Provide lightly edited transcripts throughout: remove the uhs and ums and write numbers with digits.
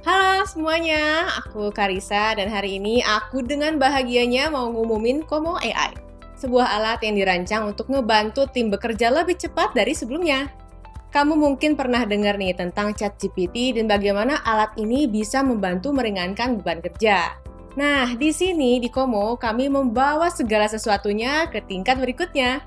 Halo semuanya, aku Karisa dan hari ini aku dengan bahagianya mau ngumumin Komo AI. Sebuah alat yang dirancang untuk ngebantu tim bekerja lebih cepat dari sebelumnya. Kamu mungkin pernah dengar nih tentang ChatGPT dan bagaimana alat ini bisa membantu meringankan beban kerja. Nah, di sini di Komo kami membawa segala sesuatunya ke tingkat berikutnya.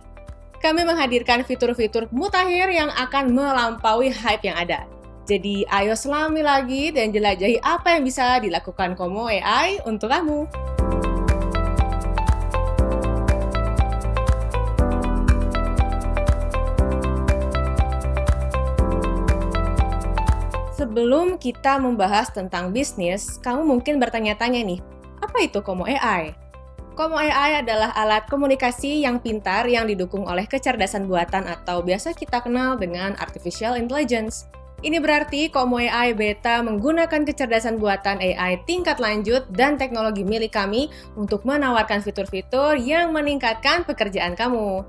Kami menghadirkan fitur-fitur mutakhir yang akan melampaui hype yang ada. Jadi ayo selami lagi dan jelajahi apa yang bisa dilakukan Komo AI untuk kamu. Sebelum kita membahas tentang bisnis, kamu mungkin bertanya-tanya nih, apa itu Komo AI? Komo AI adalah alat komunikasi yang pintar yang didukung oleh kecerdasan buatan atau biasa kita kenal dengan Artificial Intelligence. Ini berarti Komo AI Beta menggunakan kecerdasan buatan AI tingkat lanjut dan teknologi milik kami untuk menawarkan fitur-fitur yang meningkatkan pekerjaan kamu.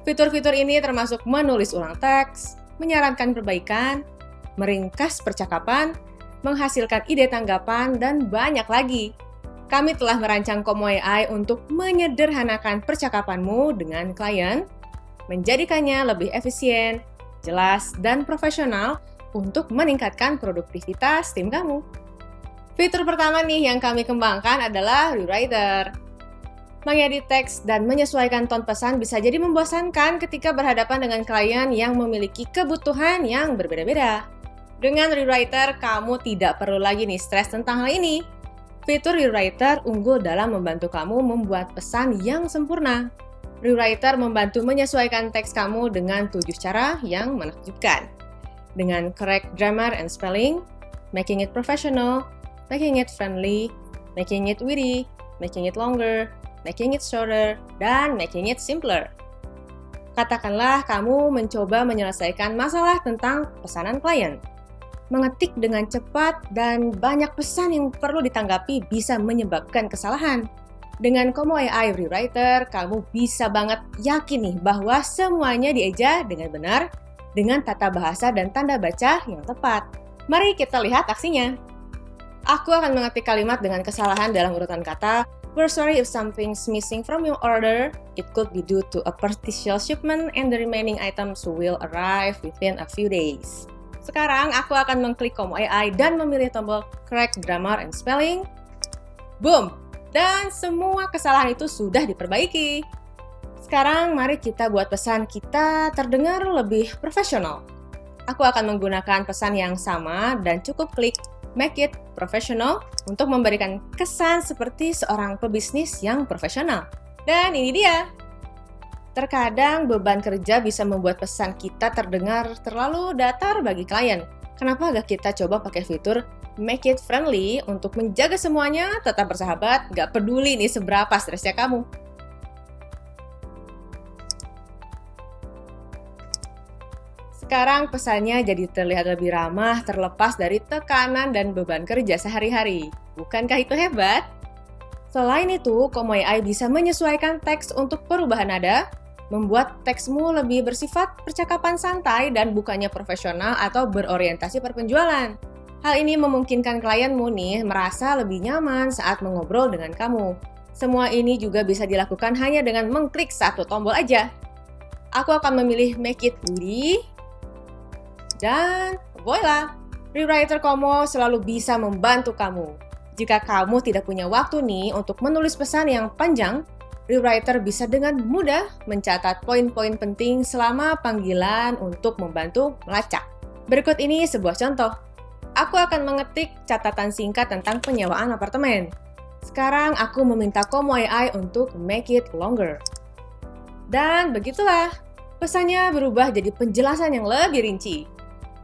Fitur-fitur ini termasuk menulis ulang teks, menyarankan perbaikan, meringkas percakapan, menghasilkan ide tanggapan, dan banyak lagi. Kami telah merancang Komo AI untuk menyederhanakan percakapanmu dengan klien, menjadikannya lebih efisien, jelas, dan profesional untuk meningkatkan produktivitas tim kamu. Fitur pertama nih yang kami kembangkan adalah Rewriter. Mengedit teks dan menyesuaikan ton pesan bisa jadi membosankan ketika berhadapan dengan klien yang memiliki kebutuhan yang berbeda-beda. Dengan Rewriter, kamu tidak perlu lagi nih stres tentang hal ini. Fitur Rewriter unggul dalam membantu kamu membuat pesan yang sempurna. Rewriter membantu menyesuaikan teks kamu dengan 7 cara yang menakjubkan. Dengan correct grammar and spelling, making it professional, making it friendly, making it witty, making it longer, making it shorter, dan making it simpler. Katakanlah kamu mencoba menyelesaikan masalah tentang pesanan klien. Mengetik dengan cepat dan banyak pesan yang perlu ditanggapi bisa menyebabkan kesalahan. Dengan Komo AI Rewriter, kamu bisa banget yakin nih bahwa semuanya dieja dengan benar, dengan tata bahasa dan tanda baca yang tepat. Mari kita lihat aksinya. Aku akan mengetik kalimat dengan kesalahan dalam urutan kata. We're sorry if something's missing from your order. It could be due to a partial shipment and the remaining items will arrive within a few days. Sekarang aku akan mengklik Komo AI dan memilih tombol Correct Grammar and Spelling. Boom! Dan semua kesalahan itu sudah diperbaiki. Sekarang mari kita buat pesan kita terdengar lebih profesional. Aku akan menggunakan pesan yang sama dan cukup klik Make it professional untuk memberikan kesan seperti seorang pebisnis yang profesional. Dan ini dia. Terkadang beban kerja bisa membuat pesan kita terdengar terlalu datar bagi klien. Kenapa gak kita coba pakai fitur Make it friendly untuk menjaga semuanya tetap bersahabat, gak peduli nih seberapa stresnya kamu. Sekarang pesannya jadi terlihat lebih ramah terlepas dari tekanan dan beban kerja sehari-hari. Bukankah itu hebat? Selain itu, Komo AI bisa menyesuaikan teks untuk perubahan nada, membuat teksmu lebih bersifat percakapan santai dan bukannya profesional atau berorientasi perpenjualan. Hal ini memungkinkan klienmu nih merasa lebih nyaman saat mengobrol dengan kamu. Semua ini juga bisa dilakukan hanya dengan mengklik satu tombol aja. Aku akan memilih Make it witty, dan voila! Rewriter Komo selalu bisa membantu kamu. Jika kamu tidak punya waktu nih untuk menulis pesan yang panjang, Rewriter bisa dengan mudah mencatat poin-poin penting selama panggilan untuk membantu melacak. Berikut ini sebuah contoh. Aku akan mengetik catatan singkat tentang penyewaan apartemen. Sekarang aku meminta Komo AI untuk make it longer. Dan begitulah, pesannya berubah jadi penjelasan yang lebih rinci.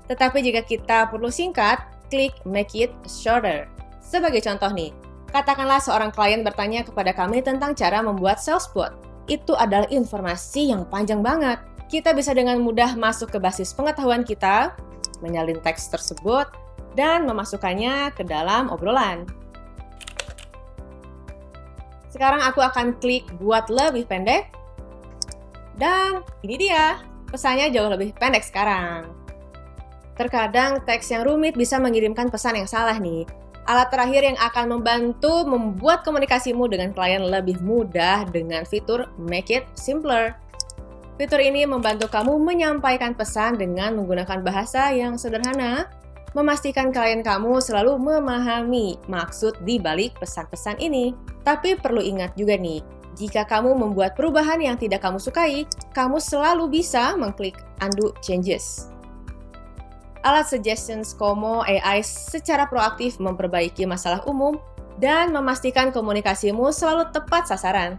Tetapi jika kita perlu singkat, klik make it shorter. Sebagai contoh nih, katakanlah seorang klien bertanya kepada kami tentang cara membuat sales quote. Itu adalah informasi yang panjang banget. Kita bisa dengan mudah masuk ke basis pengetahuan kita, menyalin teks tersebut, dan memasukkannya ke dalam obrolan. Sekarang aku akan klik buat lebih pendek. Dan ini dia, pesannya jauh lebih pendek sekarang. Terkadang teks yang rumit bisa mengirimkan pesan yang salah nih. Alat terakhir yang akan membantu membuat komunikasimu dengan klien lebih mudah dengan fitur Make It Simpler. Fitur ini membantu kamu menyampaikan pesan dengan menggunakan bahasa yang sederhana, memastikan klien kamu selalu memahami maksud di balik pesan-pesan ini. Tapi perlu ingat juga nih, jika kamu membuat perubahan yang tidak kamu sukai, kamu selalu bisa mengklik Undo Changes. Alat Suggestions Como AI secara proaktif memperbaiki masalah umum dan memastikan komunikasimu selalu tepat sasaran.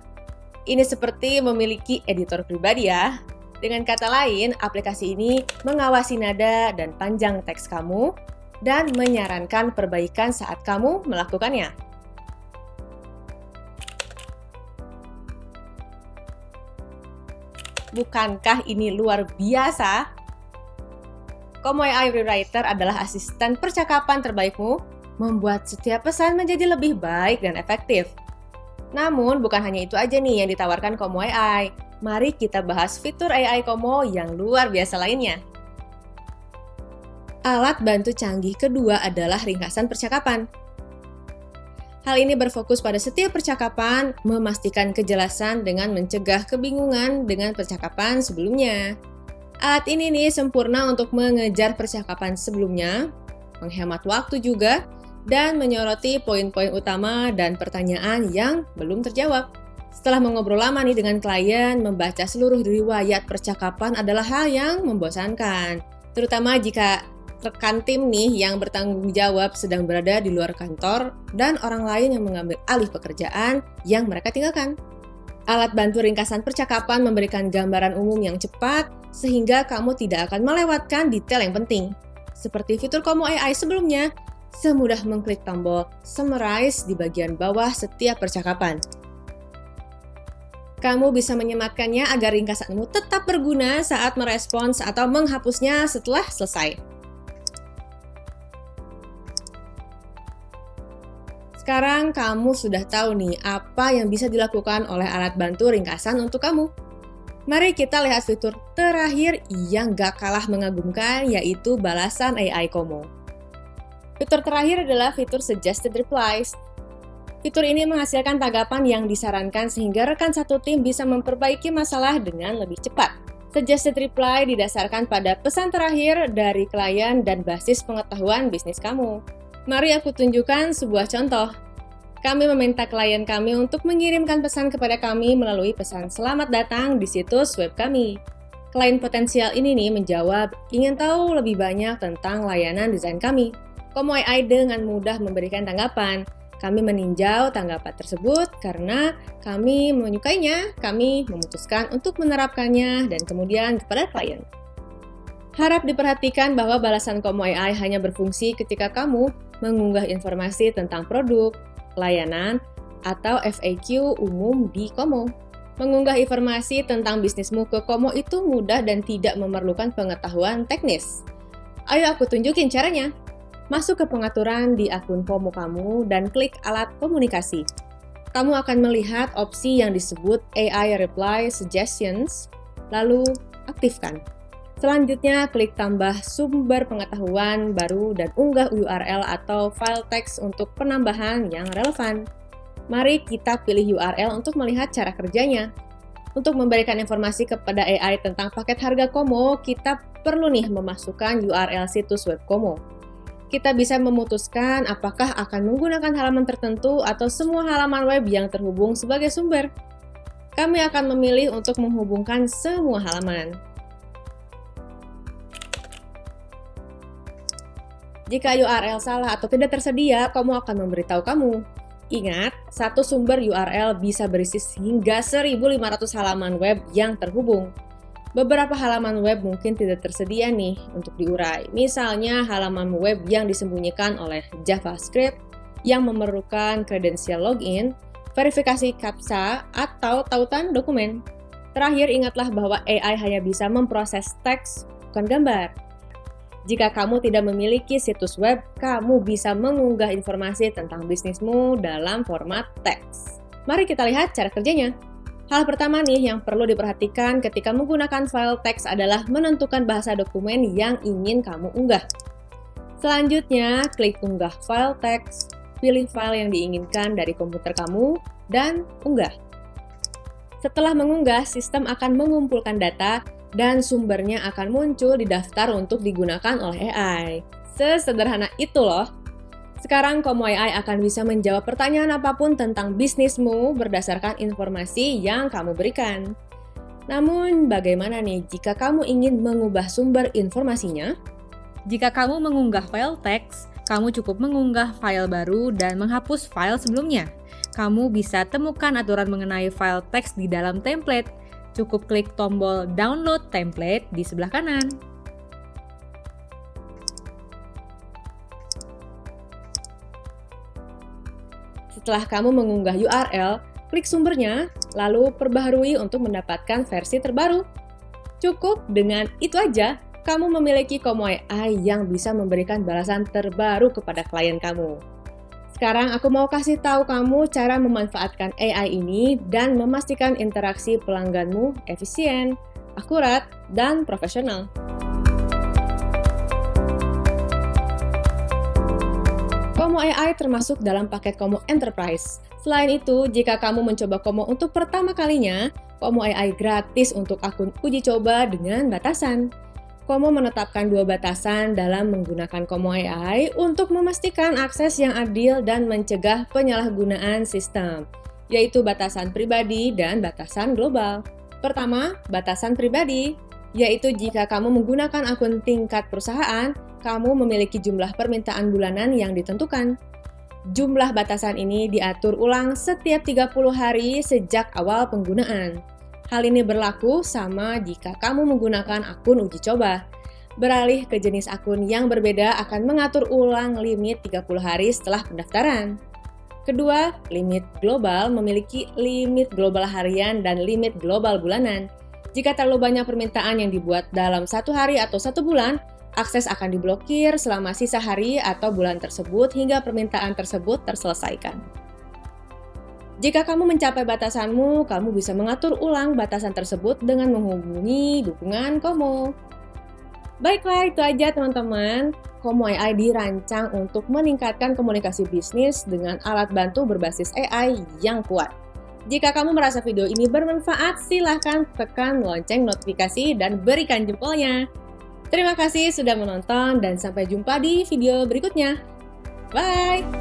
Ini seperti memiliki editor pribadi ya. Dengan kata lain, aplikasi ini mengawasi nada dan panjang teks kamu dan menyarankan perbaikan saat kamu melakukannya. Bukankah ini luar biasa? Como AI Rewriter adalah asisten percakapan terbaikmu, membuat setiap pesan menjadi lebih baik dan efektif. Namun, bukan hanya itu aja nih yang ditawarkan Como AI. Mari kita bahas fitur AI Como yang luar biasa lainnya. Alat bantu canggih kedua adalah ringkasan percakapan. Hal ini berfokus pada setiap percakapan, memastikan kejelasan dengan mencegah kebingungan dengan percakapan sebelumnya. Alat ini nih sempurna untuk mengejar percakapan sebelumnya, menghemat waktu juga, dan menyoroti poin-poin utama dan pertanyaan yang belum terjawab. Setelah mengobrol lama nih dengan klien, membaca seluruh riwayat percakapan adalah hal yang membosankan. Terutama jika rekan tim nih yang bertanggung jawab sedang berada di luar kantor dan orang lain yang mengambil alih pekerjaan yang mereka tinggalkan. Alat bantu ringkasan percakapan memberikan gambaran umum yang cepat, sehingga kamu tidak akan melewatkan detail yang penting. Seperti fitur Como AI sebelumnya, semudah mengklik tombol Summarize di bagian bawah setiap percakapan. Kamu bisa menyematkannya agar ringkasanmu tetap berguna saat merespons atau menghapusnya setelah selesai. Sekarang kamu sudah tahu nih apa yang bisa dilakukan oleh alat bantu ringkasan untuk kamu. Mari kita lihat fitur terakhir yang gak kalah mengagumkan, yaitu balasan AI Como. Fitur terakhir adalah fitur Suggested Replies. Fitur ini menghasilkan tanggapan yang disarankan sehingga rekan satu tim bisa memperbaiki masalah dengan lebih cepat. Suggested Reply didasarkan pada pesan terakhir dari klien dan basis pengetahuan bisnis kamu. Mari aku tunjukkan sebuah contoh. Kami meminta klien kami untuk mengirimkan pesan kepada kami melalui pesan selamat datang di situs web kami. Klien potensial ini nih menjawab, ingin tahu lebih banyak tentang layanan desain kami. Como AI dengan mudah memberikan tanggapan. Kami meninjau tanggapan tersebut karena kami menyukainya, kami memutuskan untuk menerapkannya dan kemudian kepada klien. Harap diperhatikan bahwa balasan Como AI hanya berfungsi ketika kamu mengunggah informasi tentang produk, layanan, atau FAQ umum di Como. Mengunggah informasi tentang bisnismu ke Como itu mudah dan tidak memerlukan pengetahuan teknis. Ayo aku tunjukin caranya. Masuk ke pengaturan di akun Como kamu dan klik alat komunikasi. Kamu akan melihat opsi yang disebut AI Reply Suggestions, lalu aktifkan. Selanjutnya, klik tambah sumber pengetahuan baru dan unggah URL atau file teks untuk penambahan yang relevan. Mari kita pilih URL untuk melihat cara kerjanya. Untuk memberikan informasi kepada AI tentang paket harga Como, kita perlu nih memasukkan URL situs web Como. Kita bisa memutuskan apakah akan menggunakan halaman tertentu atau semua halaman web yang terhubung sebagai sumber. Kami akan memilih untuk menghubungkan semua halaman. Jika URL salah atau tidak tersedia, Como akan memberitahu kamu. Ingat, satu sumber URL bisa berisi hingga 1.500 halaman web yang terhubung. Beberapa halaman web mungkin tidak tersedia nih untuk diurai. Misalnya halaman web yang disembunyikan oleh JavaScript yang memerlukan kredensial login, verifikasi CAPTCHA, atau tautan dokumen. Terakhir, ingatlah bahwa AI hanya bisa memproses teks, bukan gambar. Jika kamu tidak memiliki situs web, kamu bisa mengunggah informasi tentang bisnismu dalam format teks. Mari kita lihat cara kerjanya. Hal pertama nih yang perlu diperhatikan ketika menggunakan file teks adalah menentukan bahasa dokumen yang ingin kamu unggah. Selanjutnya, klik unggah file teks, pilih file yang diinginkan dari komputer kamu, dan unggah. Setelah mengunggah, sistem akan mengumpulkan data dan sumbernya akan muncul di daftar untuk digunakan oleh AI. Sesederhana itu loh. Sekarang Komo AI akan bisa menjawab pertanyaan apapun tentang bisnismu berdasarkan informasi yang kamu berikan. Namun, bagaimana nih jika kamu ingin mengubah sumber informasinya? Jika kamu mengunggah file teks, kamu cukup mengunggah file baru dan menghapus file sebelumnya. Kamu bisa temukan aturan mengenai file teks di dalam template. Cukup klik tombol download template di sebelah kanan. Setelah kamu mengunggah URL, klik sumbernya, lalu perbaharui untuk mendapatkan versi terbaru. Cukup dengan itu aja, kamu memiliki Komo AI yang bisa memberikan balasan terbaru kepada klien kamu. Sekarang aku mau kasih tahu kamu cara memanfaatkan AI ini dan memastikan interaksi pelangganmu efisien, akurat, dan profesional. Komo AI termasuk dalam paket Komo Enterprise. Selain itu, jika kamu mencoba Komo untuk pertama kalinya, Komo AI gratis untuk akun uji coba dengan batasan. Komo menetapkan 2 batasan dalam menggunakan Komo AI untuk memastikan akses yang adil dan mencegah penyalahgunaan sistem, yaitu batasan pribadi dan batasan global. Pertama, batasan pribadi, yaitu jika kamu menggunakan akun tingkat perusahaan, kamu memiliki jumlah permintaan bulanan yang ditentukan. Jumlah batasan ini diatur ulang setiap 30 hari sejak awal penggunaan. Hal ini berlaku sama jika kamu menggunakan akun uji coba. Beralih ke jenis akun yang berbeda akan mengatur ulang limit 30 hari setelah pendaftaran. Kedua, limit global memiliki limit global harian dan limit global bulanan. Jika terlalu banyak permintaan yang dibuat dalam 1 hari atau 1 bulan, akses akan diblokir selama sisa hari atau bulan tersebut hingga permintaan tersebut terselesaikan. Jika kamu mencapai batasanmu, kamu bisa mengatur ulang batasan tersebut dengan menghubungi dukungan Komo. Baiklah, itu aja teman-teman. Komo AI dirancang untuk meningkatkan komunikasi bisnis dengan alat bantu berbasis AI yang kuat. Jika kamu merasa video ini bermanfaat, silahkan tekan lonceng notifikasi dan berikan jempolnya. Terima kasih sudah menonton dan sampai jumpa di video berikutnya. Bye!